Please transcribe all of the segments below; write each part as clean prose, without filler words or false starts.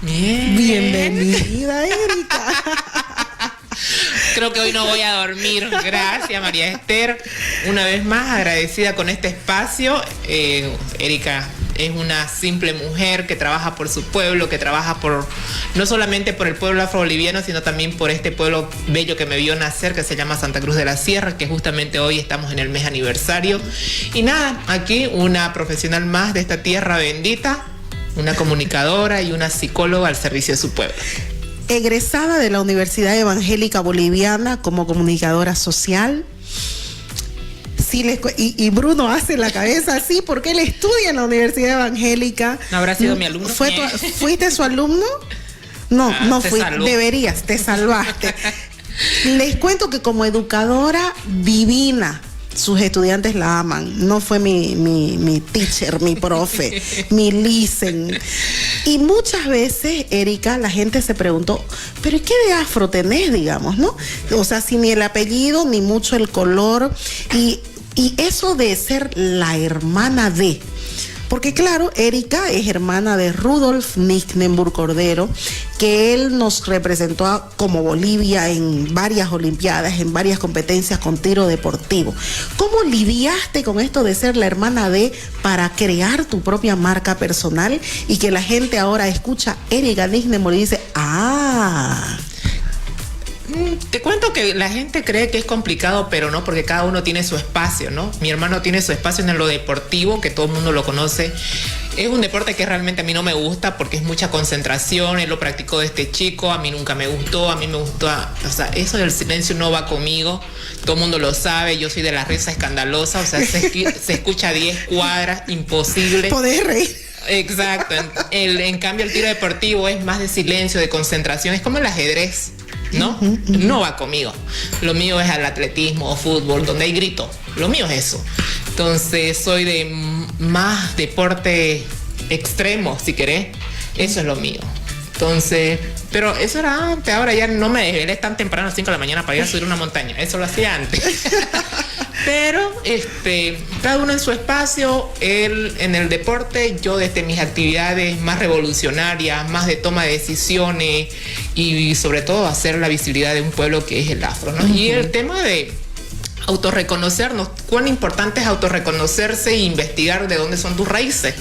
Bien. Bienvenida, Erika. Creo que hoy no voy a dormir. Gracias, María Esther. Una vez más, agradecida con este espacio. Erika es una simple mujer que trabaja por su pueblo, que trabaja no solamente por el pueblo afroboliviano, sino también por este pueblo bello que me vio nacer, que se llama Santa Cruz de la Sierra, que justamente hoy estamos en el mes aniversario. Y nada, aquí una profesional más de esta tierra bendita, una comunicadora y una psicóloga al servicio de su pueblo. Egresada de la Universidad Evangélica Boliviana como comunicadora social. Sí, y Bruno hace la cabeza así porque él estudia en la Universidad Evangélica. ¿No habrá sido mi alumno? ¿Fuiste su alumno? No fui. Deberías, te salvaste. Les cuento que como educadora divina, sus estudiantes la aman. No fue mi teacher, mi profe, mi listen. Y muchas veces, Erika, la gente se preguntó, ¿pero qué de afro tenés, digamos, no? O sea, si ni el apellido, ni mucho el color. Y eso de ser la hermana de... Porque claro, Erika es hermana de Rudolf Nichtenburg Cordero, que él nos representó como Bolivia en varias olimpiadas, en varias competencias con tiro deportivo. ¿Cómo lidiaste con esto de ser la hermana de para crear tu propia marca personal y que la gente ahora escucha Erika Nichtenburg y dice, ¡ah! Te cuento que la gente cree que es complicado, pero no, porque cada uno tiene su espacio, ¿no? Mi hermano tiene su espacio en lo deportivo, que todo el mundo lo conoce. Es un deporte que realmente a mí no me gusta porque es mucha concentración. Él lo practicó desde chico, a mí nunca me gustó, a mí me gustó, o sea, eso del silencio no va conmigo. Todo el mundo lo sabe, yo soy de la risa escandalosa, o sea, se escucha a 10 cuadras, imposible. Podés reír. Exacto. En cambio, el tiro deportivo es más de silencio, de concentración, es como el ajedrez, ¿no? No va conmigo. Lo mío es el atletismo o fútbol, donde hay grito. Lo mío es eso. Entonces, soy de más deporte extremo, si querés. Eso es lo mío. Entonces, pero eso era antes. Ahora ya no me desvelé tan temprano a las 5 de la mañana para ir a subir una montaña. Eso lo hacía antes. Pero cada uno en su espacio. Él en el deporte, yo desde mis actividades más revolucionarias, más de toma de decisiones y sobre todo hacer la visibilidad de un pueblo que es el afro, ¿no? Y el tema de autorreconocernos, cuán importante es autorreconocerse e investigar de dónde son tus raíces.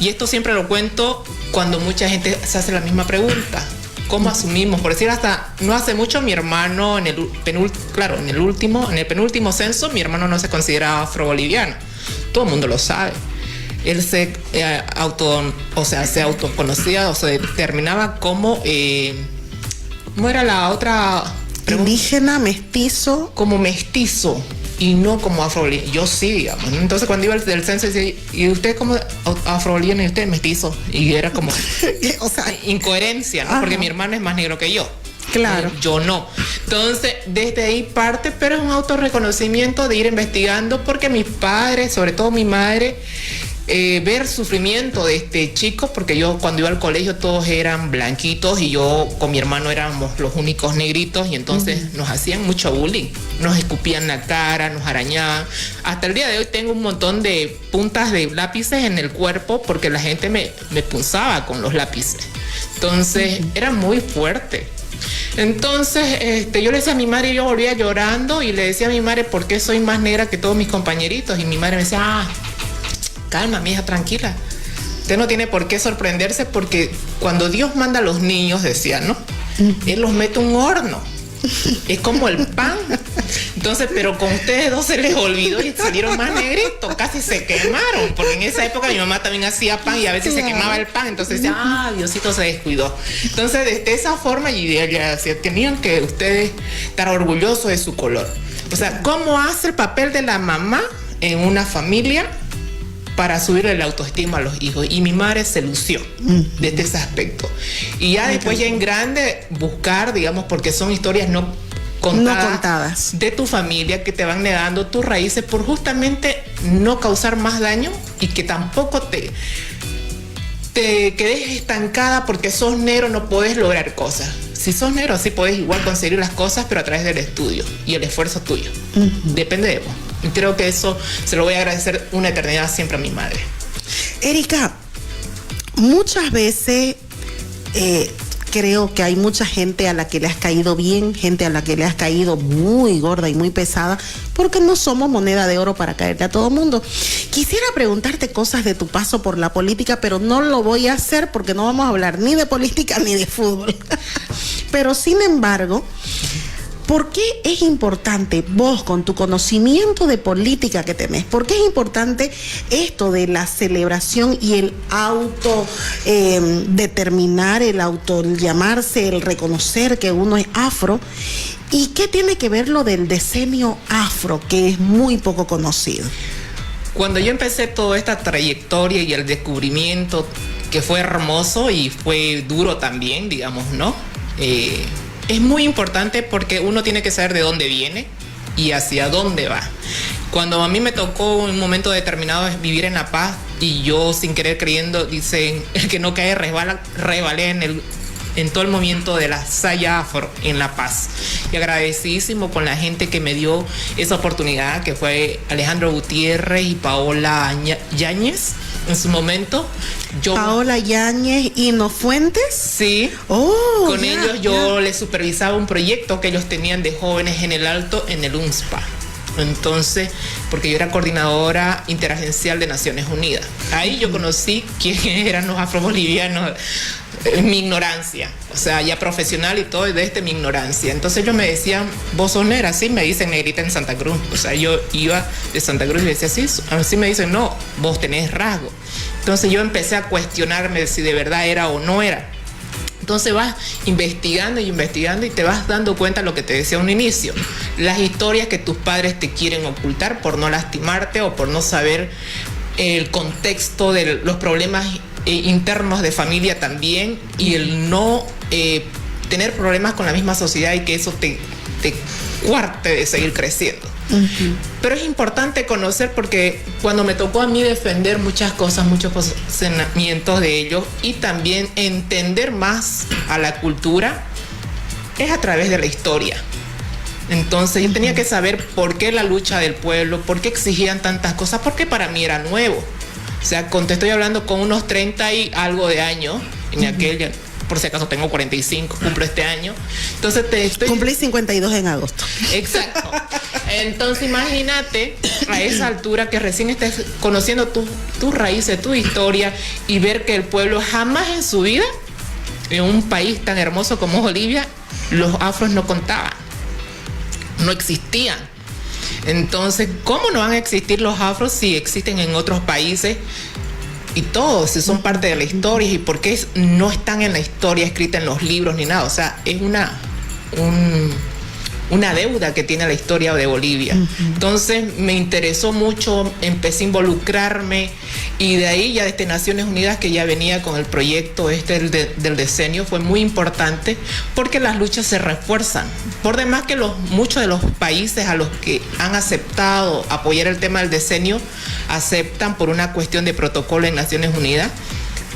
Y esto siempre lo cuento cuando mucha gente se hace la misma pregunta. ¿Cómo asumimos? Por decir, hasta no hace mucho mi hermano en el penúltimo censo, mi hermano no se consideraba afroboliviano. Todo el mundo lo sabe. Él se autoconocía o se determinaba como ¿cómo era la otra pregunta? Indígena, mestizo. Como mestizo y no como afroboliviano. Yo sí, digamos. Entonces cuando iba del censo decía, ¿y usted como afroboliviano y usted mestizo? Y era como o sea, incoherencia, ¿no? Ajá. Porque mi hermano es más negro que yo. Claro. Yo no. Entonces, desde ahí parte, pero es un autorreconocimiento de ir investigando, porque mis padres, sobre todo mi madre, ver sufrimiento de este chico, porque yo cuando iba al colegio todos eran blanquitos y yo con mi hermano éramos los únicos negritos, y entonces nos hacían mucho bullying, nos escupían la cara, nos arañaban. Hasta el día de hoy tengo un montón de puntas de lápices en el cuerpo porque la gente me punzaba con los lápices. Entonces era muy fuerte. Entonces yo le decía a mi madre, yo volvía llorando y le decía a mi madre, ¿por qué soy más negra que todos mis compañeritos? Y mi madre me decía, calma, mija, tranquila. Usted no tiene por qué sorprenderse, porque cuando Dios manda a los niños, decía, ¿no? Él los mete a un horno. Es como el pan. Entonces, pero con ustedes dos se les olvidó y salieron más negritos, casi se quemaron, porque en esa época mi mamá también hacía pan y a veces se quemaba el pan, entonces decía, Diosito se descuidó. Entonces, de esa forma, y ella decía, tenían que ustedes estar orgullosos de su color. O sea, ¿cómo hace el papel de la mamá en una familia para subirle la autoestima a los hijos? Y mi madre se lució desde ese aspecto. Y ya después, ya en grande, buscar, digamos, porque son historias no contadas de tu familia que te van negando tus raíces por justamente no causar más daño, y que tampoco te quedes estancada porque sos negro, no podés lograr cosas. Si sos negro, sí podés igual conseguir las cosas, pero a través del estudio y el esfuerzo tuyo. Depende de vos. Y creo que eso se lo voy a agradecer una eternidad siempre a mi madre. Erika, muchas veces creo que hay mucha gente a la que le has caído bien, gente a la que le has caído muy gorda y muy pesada, porque no somos moneda de oro para caerle a todo mundo. Quisiera preguntarte cosas de tu paso por la política, pero no lo voy a hacer porque no vamos a hablar ni de política ni de fútbol. Pero sin embargo, ¿por qué es importante vos, con tu conocimiento de política que tenés, por qué es importante esto de la celebración y el determinar, el llamarse, el reconocer que uno es afro? ¿Y qué tiene que ver lo del decenio afro, que es muy poco conocido? Cuando yo empecé toda esta trayectoria y el descubrimiento, que fue hermoso y fue duro también, digamos, ¿no? Es muy importante porque uno tiene que saber de dónde viene y hacia dónde va. Cuando a mí me tocó un momento determinado vivir en La Paz, y yo sin querer creyendo, dicen, el que no cae resbalé en todo el movimiento de la saya afro en La Paz. Y agradecidísimo con la gente que me dio esa oportunidad, que fue Alejandro Gutiérrez y Paola Yáñez en su momento. Paola Yáñez y No Fuentes. Sí. Con ellos yo les supervisaba un proyecto que ellos tenían de jóvenes en el Alto, en el UNSPA. Entonces, porque yo era coordinadora interagencial de Naciones Unidas. Ahí yo conocí quiénes eran los afrobolivianos, mi ignorancia, o sea, ya profesional y todo, y desde mi ignorancia. Entonces ellos me decían, vos sos negra, sí, me dicen negrita en Santa Cruz. O sea, yo iba de Santa Cruz y decía, sí, así me dicen, no, vos tenés rasgo. Entonces yo empecé a cuestionarme si de verdad era o no era. Entonces vas investigando y investigando y te vas dando cuenta de lo que te decía a un inicio. Las historias que tus padres te quieren ocultar por no lastimarte o por no saber el contexto de los problemas internos de familia también, y el no tener problemas con la misma sociedad, y que eso te cuarte de seguir creciendo. Pero es importante conocer, porque cuando me tocó a mí defender muchas cosas, muchos posicionamientos de ellos, y también entender más a la cultura, es a través de la historia. Entonces yo tenía que saber por qué la lucha del pueblo, por qué exigían tantas cosas, porque para mí era nuevo. O sea, te estoy hablando con unos 30 y algo de años, en aquel, por si acaso tengo 45, cumplo este año. Entonces Cumplí 52 en agosto. Exacto. Entonces imagínate a esa altura que recién estés conociendo tus raíces, tu historia, y ver que el pueblo jamás en su vida, en un país tan hermoso como Bolivia, los afros no contaban, no existían. Entonces, ¿cómo no van a existir los afros si existen en otros países? Y todos, si son parte de la historia, y por qué no están en la historia escrita en los libros ni nada. O sea, es una deuda que tiene la historia de Bolivia. Entonces me interesó mucho, empecé a involucrarme, y de ahí ya desde Naciones Unidas, que ya venía con el proyecto del decenio, fue muy importante, porque las luchas se refuerzan. Por demás que muchos de los países a los que han aceptado apoyar el tema del decenio, aceptan por una cuestión de protocolo en Naciones Unidas,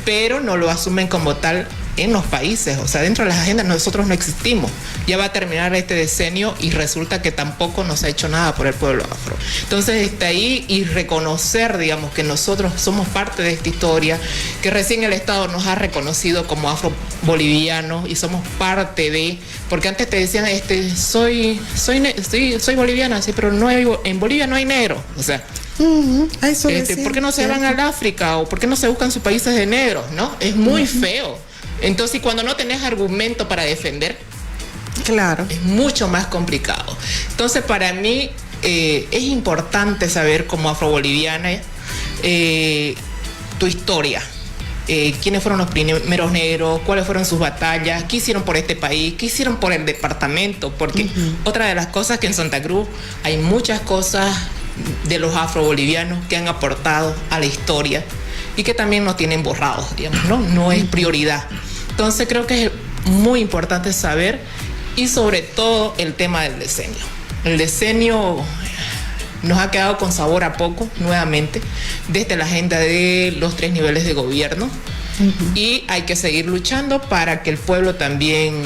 pero no lo asumen como tal en los países. O sea, dentro de las agendas nosotros no existimos. Ya va a terminar este decenio y resulta que tampoco nos ha hecho nada por el pueblo afro. Entonces está ahí, y reconocer, digamos, que nosotros somos parte de esta historia, que recién el Estado nos ha reconocido como afro-bolivianos y somos parte de, porque antes te decían, soy boliviana, sí, pero en Bolivia no hay negro. O sea, ¿por qué no se van al África, o por qué no se buscan sus países de negros, no? Es muy feo. Entonces, cuando no tenés argumento para defender, claro, es mucho más complicado. Entonces, para mí es importante saber, como afroboliviana, tu historia. Quiénes fueron los primeros negros, cuáles fueron sus batallas, qué hicieron por este país, qué hicieron por el departamento, porque otra de las cosas, que en Santa Cruz hay muchas cosas de los afrobolivianos que han aportado a la historia, y que también nos tienen borrados, digamos, no es prioridad. Entonces creo que es muy importante saber, y sobre todo el tema del decenio. El decenio nos ha quedado con sabor a poco, nuevamente, desde la agenda de los 3 niveles de gobierno, y hay que seguir luchando para que el pueblo también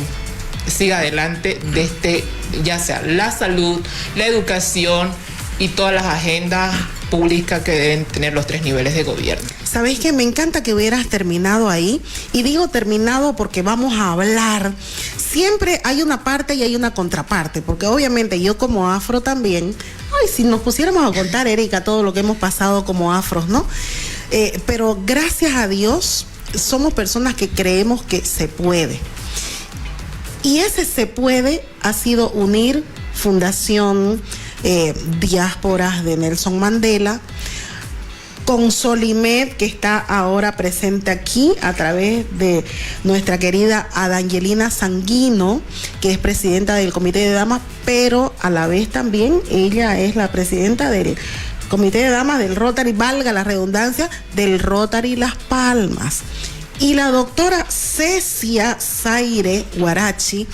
siga adelante desde, ya sea la salud, la educación y todas las agendas públicas que deben tener los 3 niveles de gobierno. Sabes que me encanta que hubieras terminado ahí, y digo terminado porque vamos a hablar. Siempre hay una parte y hay una contraparte, porque obviamente yo como afro también, ay, si nos pusiéramos a contar, Erika, todo lo que hemos pasado como afros, ¿no? Pero gracias a Dios somos personas que creemos que se puede. Y ese se puede ha sido unir Fundación Diásporas de Nelson Mandela con Solimed, que está ahora presente aquí a través de nuestra querida Adangelina Sanguino, que es presidenta del Comité de Damas, pero a la vez también ella es la presidenta del Comité de Damas del Rotary, valga la redundancia, del Rotary Las Palmas. Y la doctora Cecia Zaire Guarachi,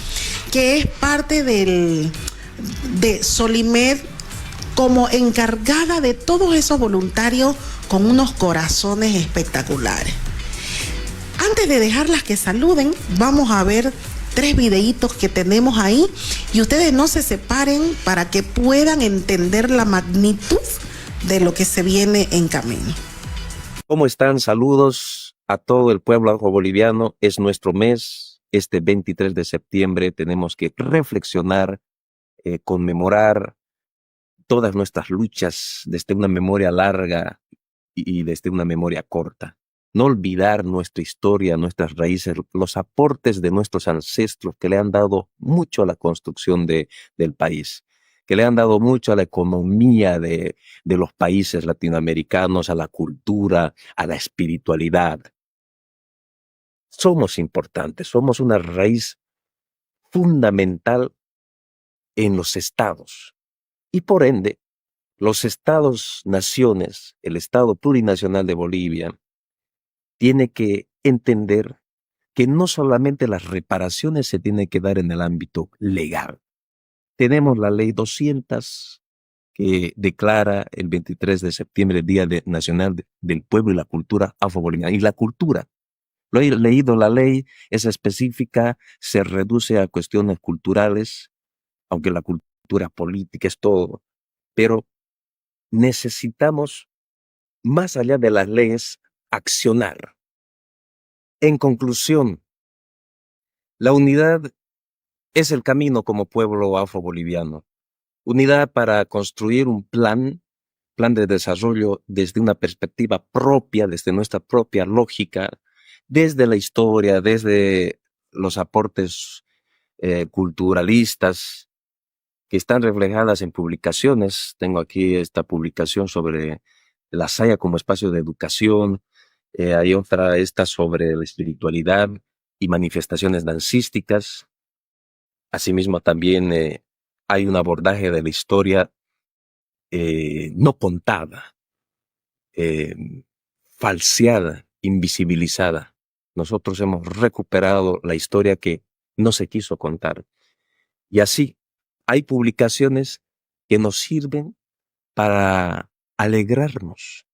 que es parte de Solimed, como encargada de todos esos voluntarios con unos corazones espectaculares. Antes de dejarlas que saluden, vamos a ver 3 videitos que tenemos ahí, y ustedes no se separen para que puedan entender la magnitud de lo que se viene en camino. ¿Cómo están? Saludos a todo el pueblo afro-boliviano. Es nuestro mes. Este 23 de septiembre tenemos que reflexionar, conmemorar todas nuestras luchas desde una memoria larga y desde una memoria corta. No olvidar nuestra historia, nuestras raíces, los aportes de nuestros ancestros que le han dado mucho a la construcción del país, que le han dado mucho a la economía de los países latinoamericanos, a la cultura, a la espiritualidad. Somos importantes, somos una raíz fundamental en los estados. Y por ende, los estados-naciones, el Estado Plurinacional de Bolivia, tiene que entender que no solamente las reparaciones se tienen que dar en el ámbito legal. Tenemos la Ley 200, que declara el 23 de septiembre el Día Nacional del Pueblo y la Cultura Afro-Boliviana. Y la cultura, lo he leído, la ley es específica, se reduce a cuestiones culturales, aunque la cultura política es todo, pero necesitamos, más allá de las leyes, accionar. En conclusión, la unidad es el camino como pueblo afro-boliviano. Unidad para construir un plan de desarrollo desde una perspectiva propia, desde nuestra propia lógica, desde la historia, desde los aportes culturalistas que están reflejadas en publicaciones. Tengo aquí esta publicación sobre la Saya como espacio de educación. Hay otra, esta sobre la espiritualidad y manifestaciones dancísticas. Asimismo, también hay un abordaje de la historia no contada, falseada, invisibilizada. Nosotros hemos recuperado la historia que no se quiso contar. Y así, hay publicaciones que nos sirven para alegrarnos,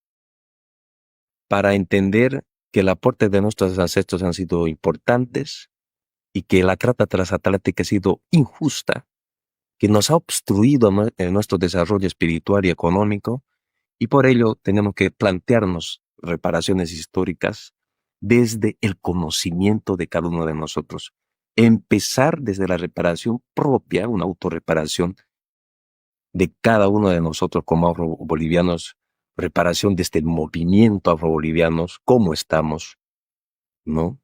para entender que el aporte de nuestros ancestros han sido importantes y que la trata transatlántica ha sido injusta, que nos ha obstruido en nuestro desarrollo espiritual y económico, y por ello tenemos que plantearnos reparaciones históricas desde el conocimiento de cada uno de nosotros. Empezar desde la reparación propia, una autorreparación de cada uno de nosotros como afrobolivianos, reparación desde el movimiento afrobolivianos, cómo estamos, ¿no?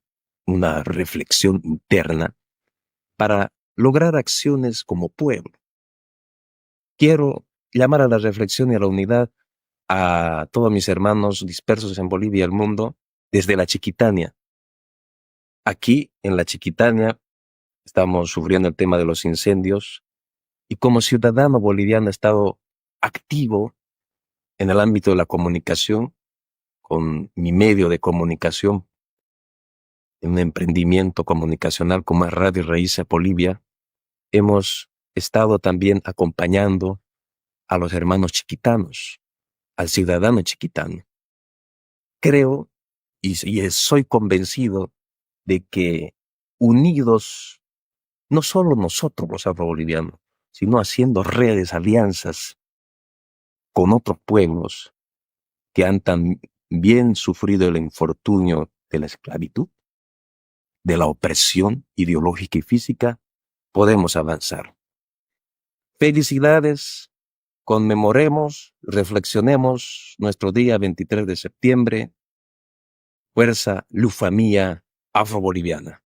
Una reflexión interna para lograr acciones como pueblo. Quiero llamar a la reflexión y a la unidad a todos mis hermanos dispersos en Bolivia y el mundo desde la Chiquitania. Aquí, en la Chiquitania, estamos sufriendo el tema de los incendios y como ciudadano boliviano he estado activo en el ámbito de la comunicación, con mi medio de comunicación, en un emprendimiento comunicacional como es Radio Raíces Bolivia. Hemos estado también acompañando a los hermanos chiquitanos, al ciudadano chiquitano. Creo y soy convencido de que unidos, no solo nosotros los afrobolivianos, sino haciendo redes, alianzas con otros pueblos que han bien sufrido el infortunio de la esclavitud, de la opresión ideológica y física, podemos avanzar. Felicidades, conmemoremos, reflexionemos nuestro día 23 de septiembre, Fuerza Lufamía Afro-Boliviana.